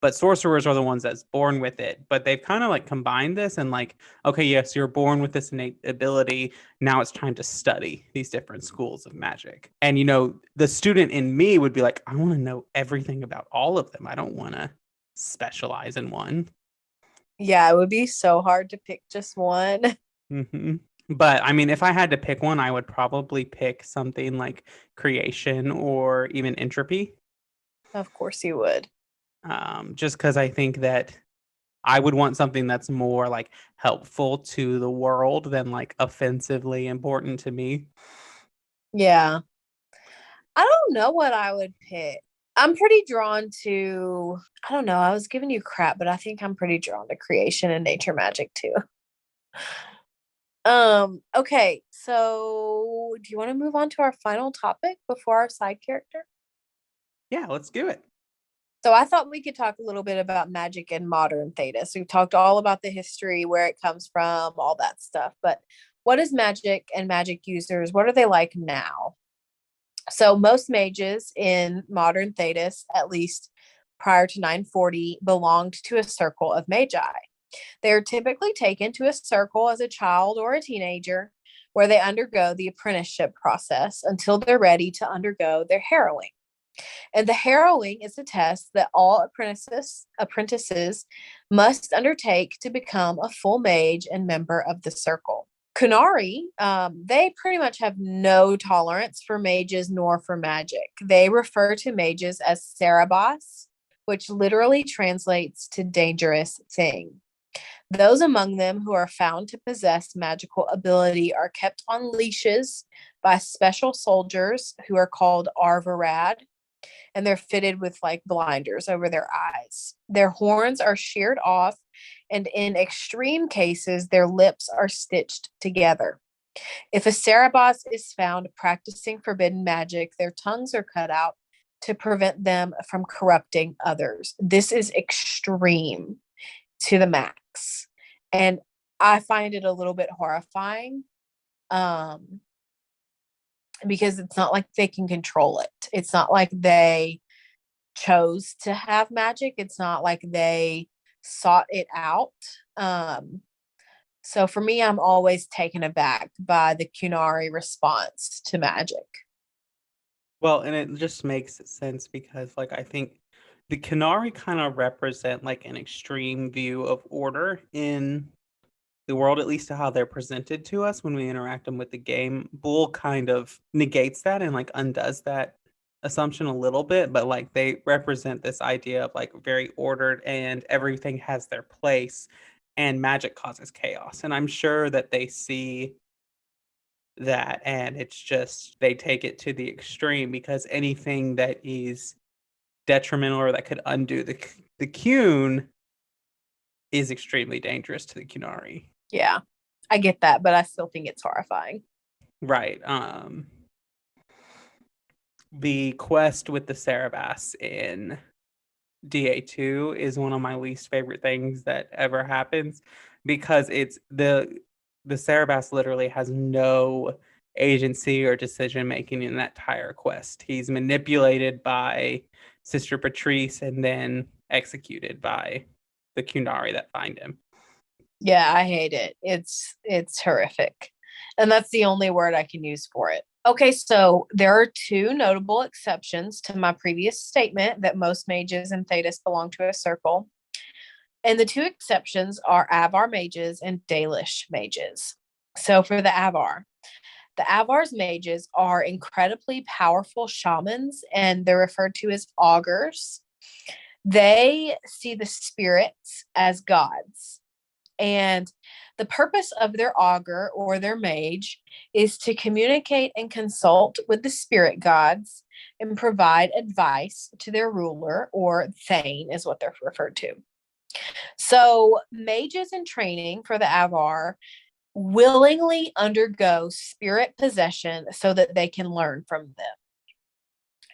But sorcerers are the ones that's born with it. But they've kind of like combined this and like, okay, yes, you're born with this innate ability. Now it's time to study these different schools of magic. And, you know, the student in me would be like, I want to know everything about all of them. I don't want to specialize in one. Yeah, it would be so hard to pick just one. Mm-hmm. But I mean, if I had to pick one, I would probably pick something like creation or even entropy. Of course you would. Just because I think that I would want something that's more like helpful to the world than like offensively important to me. Yeah. I don't know what I would pick. I'm pretty drawn to, I don't know, I was giving you crap, but I think I'm pretty drawn to creation and nature magic too. Okay, so do you want to move on to our final topic before our side character? Yeah, let's do it. So I thought we could talk a little bit about magic in modern Thedas. We've talked all about the history, where it comes from, all that stuff. But what is magic and magic users? What are they like now? So most mages in modern Thedas, at least prior to 940, belonged to a circle of magi. They are typically taken to a circle as a child or a teenager, where they undergo the apprenticeship process until they're ready to undergo their harrowing. And the harrowing is a test that all apprentices must undertake to become a full mage and member of the circle. Kunari, they pretty much have no tolerance for mages nor for magic. They refer to mages as Cerebos, which literally translates to dangerous thing. Those among them who are found to possess magical ability are kept on leashes by special soldiers who are called Arvarad, and they're fitted with like blinders over their eyes. Their horns are sheared off, and in extreme cases, their lips are stitched together. If a Cerebos is found practicing forbidden magic, their tongues are cut out to prevent them from corrupting others. This is extreme to the max. And I find it a little bit horrifying because it's not like they can control it. It's not like they chose to have magic. It's not like they sought it out. So for me, I'm always taken aback by the Kunari response to magic. Well, and it just makes sense because, like, I think the Kunari kind of represent like an extreme view of order in the world, at least to how they're presented to us when we interact them with the game. Bull kind of negates that and like undoes that assumption a little bit, but like they represent this idea of like very ordered and everything has their place and magic causes chaos. And I'm sure that they see that and it's just they take it to the extreme because anything that is detrimental or that could undo the Kun is extremely dangerous to the Kunari. Yeah, I get that, but I still think it's horrifying. Right. The quest with the Cerebas in DA2 is one of my least favorite things that ever happens because it's the Cerebas literally has no agency or decision making in that entire quest. He's manipulated by Sister Patrice and then executed by the Kunari that find him. Yeah, I hate it. It's horrific. And that's the only word I can use for it. Okay, so there are two notable exceptions to my previous statement that most mages in Thedas belong to a circle. And the two exceptions are Avar mages and Dalish mages. So for the Avar's mages are incredibly powerful shamans, and they're referred to as augurs. They see the spirits as gods. And the purpose of their augur or their mage is to communicate and consult with the spirit gods and provide advice to their ruler, or Thane is what they're referred to. So mages in training for the Avar willingly undergo spirit possession so that they can learn from them.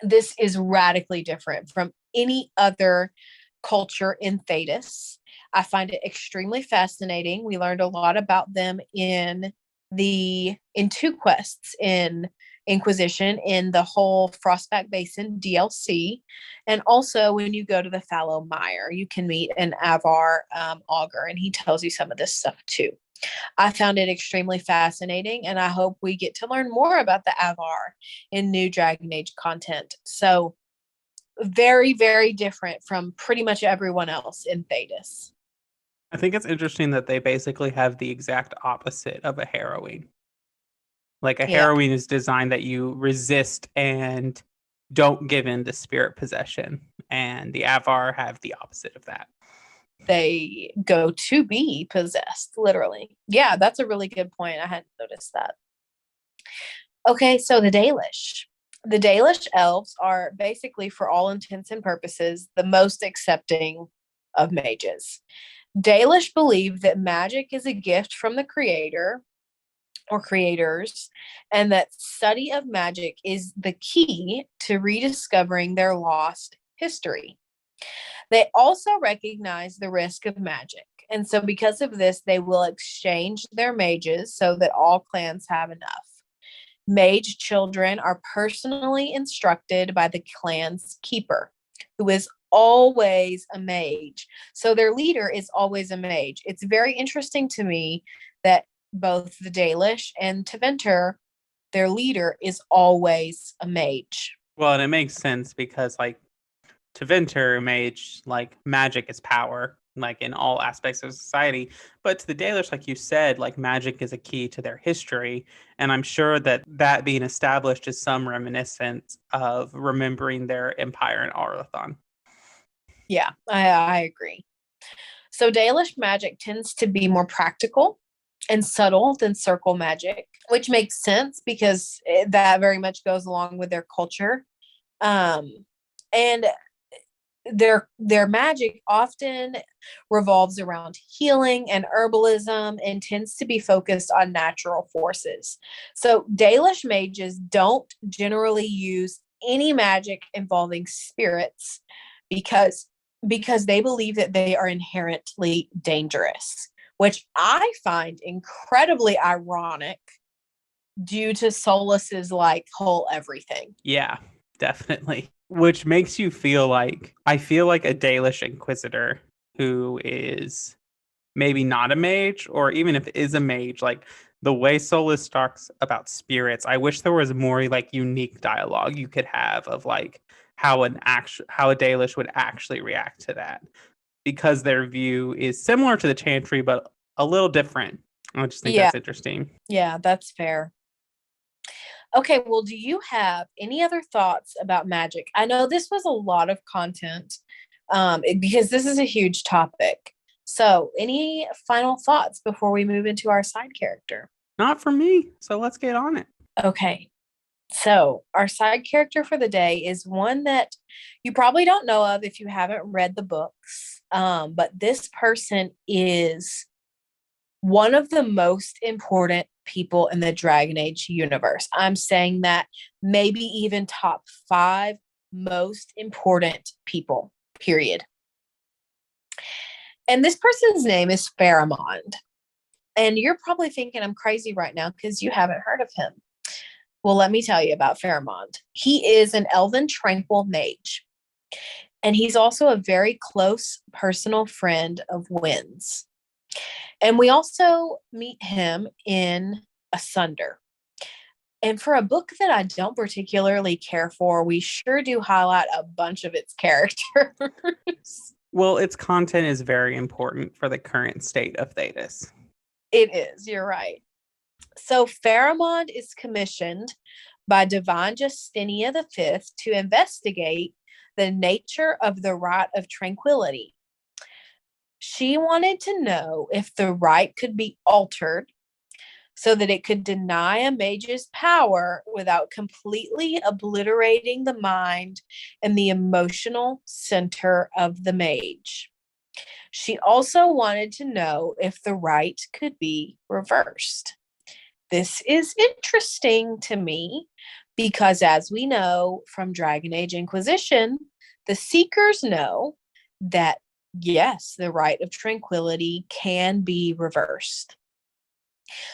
This is radically different from any other culture in Thedas. I find it extremely fascinating. We learned a lot about them in two quests in Inquisition, in the whole Frostback Basin DLC, and also when you go to the Fallow Mire, you can meet an Avar augur, and he tells you some of this stuff too. I found it extremely fascinating, and I hope we get to learn more about the Avar in new Dragon Age content. So very, very different from pretty much everyone else in Thedas. I think it's interesting that they basically have the exact opposite of a harrowing. Like a harrowing is designed that you resist and don't give in to spirit possession. And the Avar have the opposite of that. They go to be possessed, literally. Yeah, that's a really good point. I hadn't noticed that. Okay, so the Dalish. The Dalish elves are basically, for all intents and purposes, the most accepting of mages. Dalish believe that magic is a gift from the creator or creators, and that study of magic is the key to rediscovering their lost history. They also recognize the risk of magic, and so because of this, they will exchange their mages so that all clans have enough. Mage children are personally instructed by the clan's keeper, who is always a mage. So their leader is always a mage. It's very interesting to me that both the Dalish and Tevinter, their leader is always a mage. Well, and it makes sense because like Tevinter mage, like magic is power. like in all aspects of society. But to the Dalish, like you said, like magic is a key to their history. And I'm sure that that being established is some reminiscence of remembering their empire in Arlathon. Yeah, I agree. So Dalish magic tends to be more practical and subtle than circle magic, which makes sense because that very much goes along with their culture. And their magic often revolves around healing and herbalism and tends to be focused on natural forces. So Dalish mages don't generally use any magic involving spirits because they believe that they are inherently dangerous, which I find incredibly ironic due to Solas's like whole everything. Yeah, definitely. Which makes you feel like, I feel like a Dalish Inquisitor who is maybe not a mage, or even if is a mage, like the way Solas talks about spirits, I wish there was more like unique dialogue you could have of like how a Dalish would actually react to that, because their view is similar to the Chantry but a little different. I just think that's interesting. Yeah, that's fair. Okay, well, do you have any other thoughts about magic? I know this was a lot of content because this is a huge topic. So, any final thoughts before we move into our side character? Not for me. So let's get on it. Okay. So, our side character for the day is one that you probably don't know of if you haven't read the books. But this person is one of the most important people in the Dragon Age universe. I'm saying that maybe even top 5 most important people, period. And this person's name is Pharamond. And you're probably thinking I'm crazy right now because you haven't heard of him. Well, let me tell you about Pharamond. He is an elven Tranquil mage. And he's also a very close personal friend of Wynn's. And we also meet him in Asunder. And for a book that I don't particularly care for, we sure do highlight a bunch of its characters. Well, its content is very important for the current state of Thedas. It is, you're right. So Pharamond is commissioned by Divine Justinia V to investigate the nature of the Rite of Tranquility. She wanted to know if the rite could be altered so that it could deny a mage's power without completely obliterating the mind and the emotional center of the mage. She also wanted to know if the rite could be reversed. This is interesting to me because, as we know from Dragon Age Inquisition, the Seekers know that yes, the Rite of Tranquility can be reversed.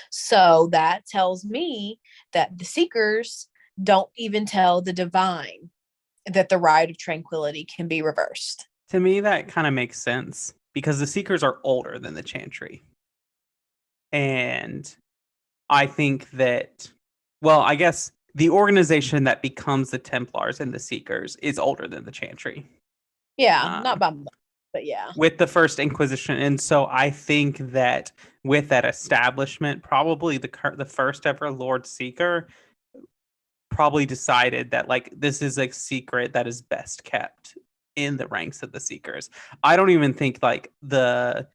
So that tells me that the Seekers don't even tell the Divine that the Rite of Tranquility can be reversed. To me, that kind of makes sense because the Seekers are older than the Chantry. And I think that, well, I guess the organization that becomes the Templars and the Seekers is older than the Chantry. Yeah, not by much. But yeah, with the first Inquisition. And so I think that with that establishment, probably the first ever Lord Seeker probably decided that like this is a secret that is best kept in the ranks of the Seekers. I don't even think like the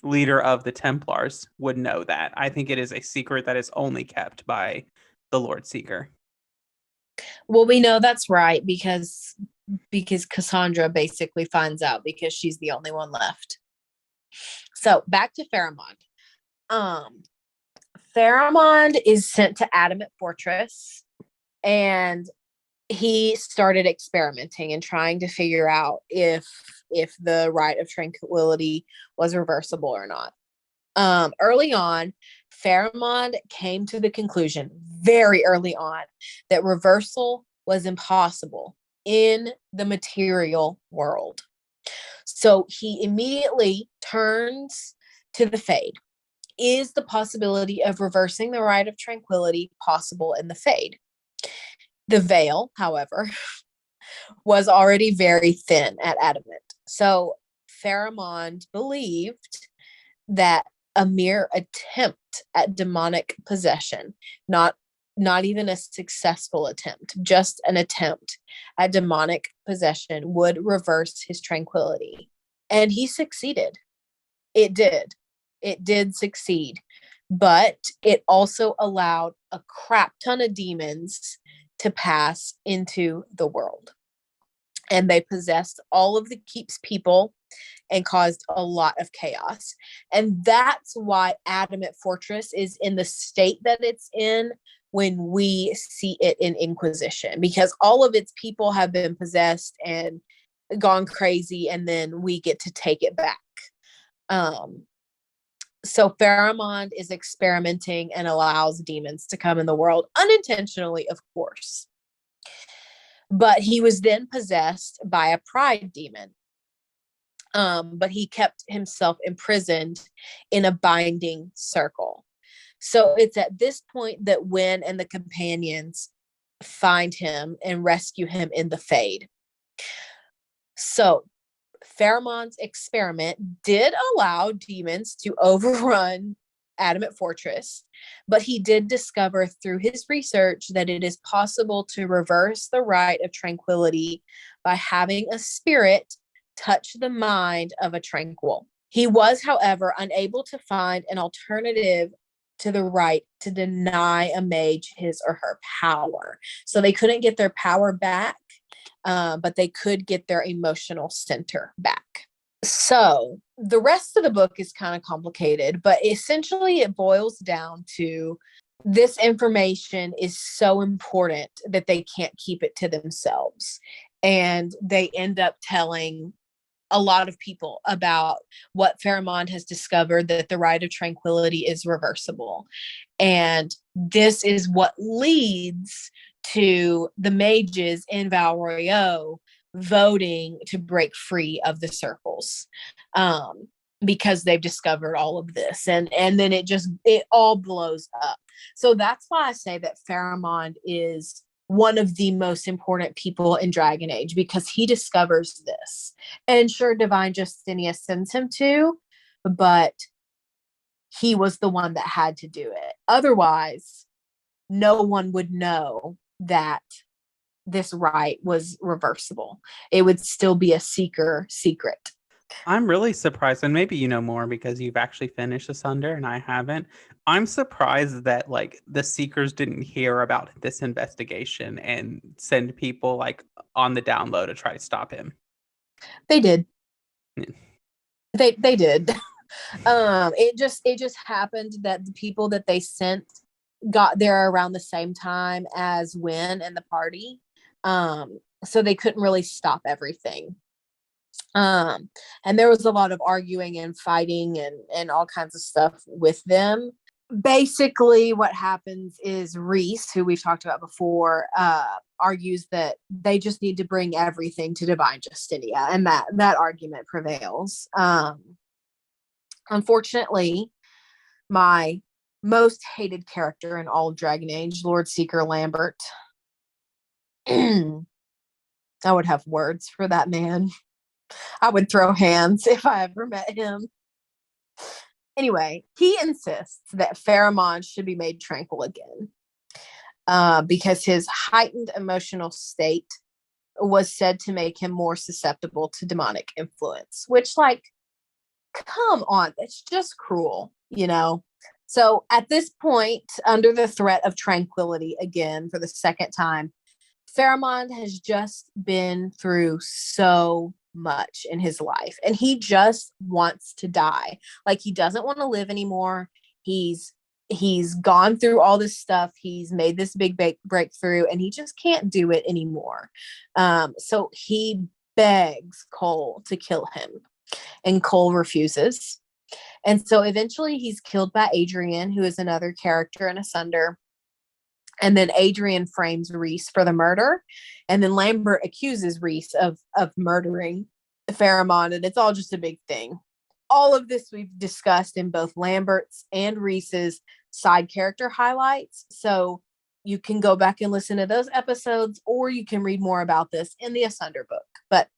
leader of the Templars would know that. I think it is a secret that is only kept by the Lord Seeker. Well, we know that's right because Cassandra basically finds out because she's the only one left. So back to Pharamond. Pharamond is sent to Adamant Fortress and he started experimenting and trying to figure out if the Rite of Tranquility was reversible or not. Early on, Pharamond came to the conclusion very early on that reversal was impossible in the material world. So he immediately turns to the Fade. Is the possibility of reversing the Rite of Tranquility possible in the Fade? The Veil, however, was already very thin at adamant. So Pharamond believed that a mere attempt at demonic possession, not even a successful attempt, just an attempt at demonic possession would reverse his tranquility. And he succeeded. It did succeed, but it also allowed a crap ton of demons to pass into the world. And they possessed all of the keep's people and caused a lot of chaos. And that's why Adamant Fortress is in the state that it's in when we see it in Inquisition, because all of its people have been possessed and gone crazy, and then we get to take it back. So Pharamond is experimenting and allows demons to come in the world, unintentionally, of course. But he was then possessed by a pride demon. But he kept himself imprisoned in a binding circle. So it's at this point that Wynn and the companions find him and rescue him in the Fade. So Pharamond's experiment did allow demons to overrun Adamant Fortress, but he did discover through his research that it is possible to reverse the rite of tranquility by having a spirit touch the mind of a Tranquil. He was, however, unable to find an alternative to the right to deny a mage his or her power. So they couldn't get their power back, but they could get their emotional center back. So the rest of the book is kind of complicated, but essentially it boils down to this information is so important that they can't keep it to themselves. And they end up telling a lot of people about what Pharamond has discovered, that the rite of tranquility is reversible. And this is what leads to the mages in Val Royeaux voting to break free of the circles, because they've discovered all of this. And then it all blows up. So that's why I say that Pharamond is one of the most important people in Dragon Age, because he discovers this. And sure, Divine Justinia sends him to, but he was the one that had to do it. Otherwise, no one would know that this rite was reversible. It would still be a seeker secret. I'm really surprised, and maybe you know more because you've actually finished Asunder and I haven't. I'm surprised that like the Seekers didn't hear about this investigation and send people like on the down low to try to stop him. They did. Yeah. They did. It just happened that the people that they sent got there around the same time as Wynn and the party. So they couldn't really stop everything. And there was a lot of arguing and fighting and all kinds of stuff with them. Basically what happens is Reese, who we've talked about before, argues that they just need to bring everything to Divine Justinia, and that argument prevails. Unfortunately, my most hated character in all of Dragon Age, Lord Seeker Lambert, I would have words for that man. I would throw hands if I ever met him. Anyway, he insists that Pharamond should be made tranquil again, because his heightened emotional state was said to make him more susceptible to demonic influence, which, like, come on, that's just cruel, you know? So at this point, under the threat of tranquility again for the second time, Pharamond has just been through so much in his life, and he just wants to die. Like, he doesn't want to live anymore. He's gone through all this stuff. He's made this big breakthrough, and he just can't do it anymore. So he begs Cole to kill him, and Cole refuses. And so eventually he's killed by Adrian, who is another character in Asunder. And then Adrian frames Reese for the murder. And then Lambert accuses Reese of murdering Pharamond. And it's all just a big thing. All of this we've discussed in both Lambert's and Reese's side character highlights. So you can go back and listen to those episodes, or you can read more about this in the Asunder book. But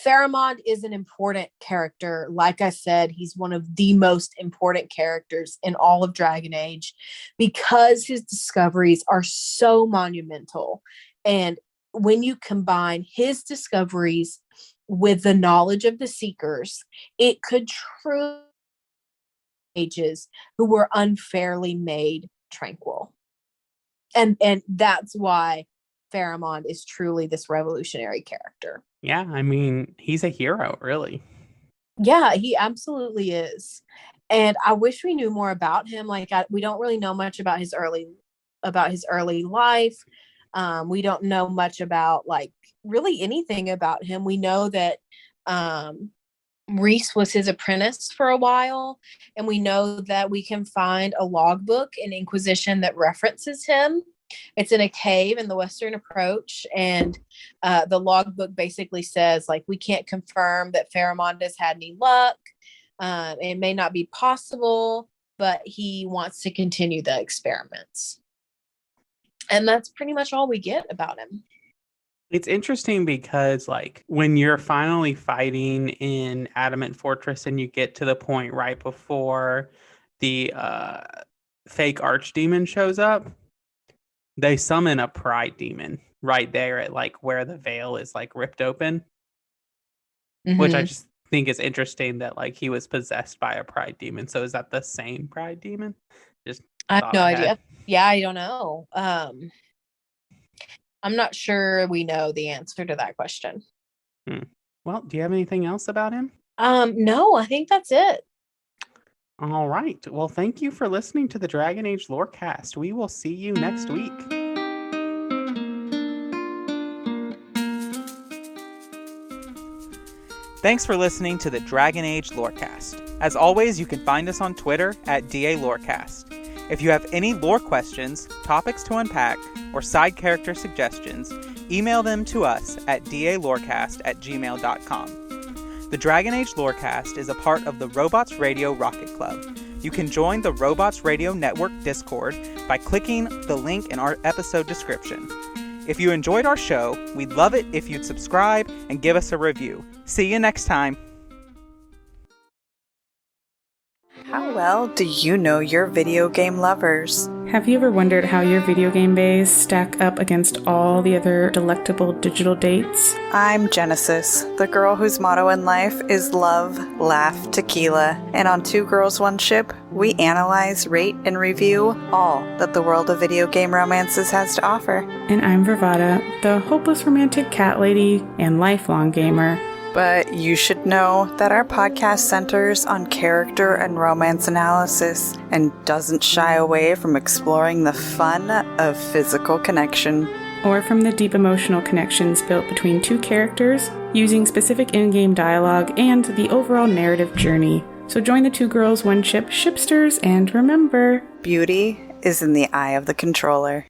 Pharamond is an important character. Like I said, he's one of the most important characters in all of Dragon Age because his discoveries are so monumental. And when you combine his discoveries with the knowledge of the Seekers, it could truly ages who were unfairly made tranquil. And that's why Pharamond is truly this revolutionary character. Yeah, I mean, he's a hero, really. Yeah, he absolutely is. And I wish we knew more about him. Like, we don't really know much about his early life. We don't know much about, like, really anything about him. We know that Reese was his apprentice for a while, and we know that we can find a logbook in Inquisition that references him. It's in a cave in the Western Approach, and the logbook basically says, like, we can't confirm that Pharamond has had any luck. It may not be possible, but he wants to continue the experiments. And that's pretty much all we get about him. It's interesting because, like, when you're finally fighting in Adamant Fortress and you get to the point right before the fake archdemon shows up, they summon a pride demon right there at, like, where the veil is, like, ripped open. Which I just think is interesting that, like, he was possessed by a pride demon. So is that the same pride demon? I have no idea. Yeah, I don't know. I'm not sure we know the answer to that question. Well, do you have anything else about him? No, I think that's it. All right. Well, thank you for listening to the Dragon Age Lorecast. We will see you next week. Thanks for listening to the Dragon Age Lorecast. As always, you can find us on Twitter at DA Lorecast. If you have any lore questions, topics to unpack, or side character suggestions, email them to us at dalorecast@gmail.com. The Dragon Age Lorecast is a part of the Robots Radio Rocket Club. You can join the Robots Radio Network Discord by clicking the link in our episode description. If you enjoyed our show, we'd love it if you'd subscribe and give us a review. See you next time. How well do you know your video game lovers? Have you ever wondered how your video game bays stack up against all the other delectable digital dates? I'm Genesis, the girl whose motto in life is love, laugh, tequila. And on Two Girls, One Ship, we analyze, rate, and review all that the world of video game romances has to offer. And I'm Vervada, the hopeless romantic cat lady and lifelong gamer. But you should know that our podcast centers on character and romance analysis and doesn't shy away from exploring the fun of physical connection. Or from the deep emotional connections built between two characters, using specific in-game dialogue and the overall narrative journey. So join the Two Girls, One Ship shipsters, and remember, beauty is in the eye of the controller.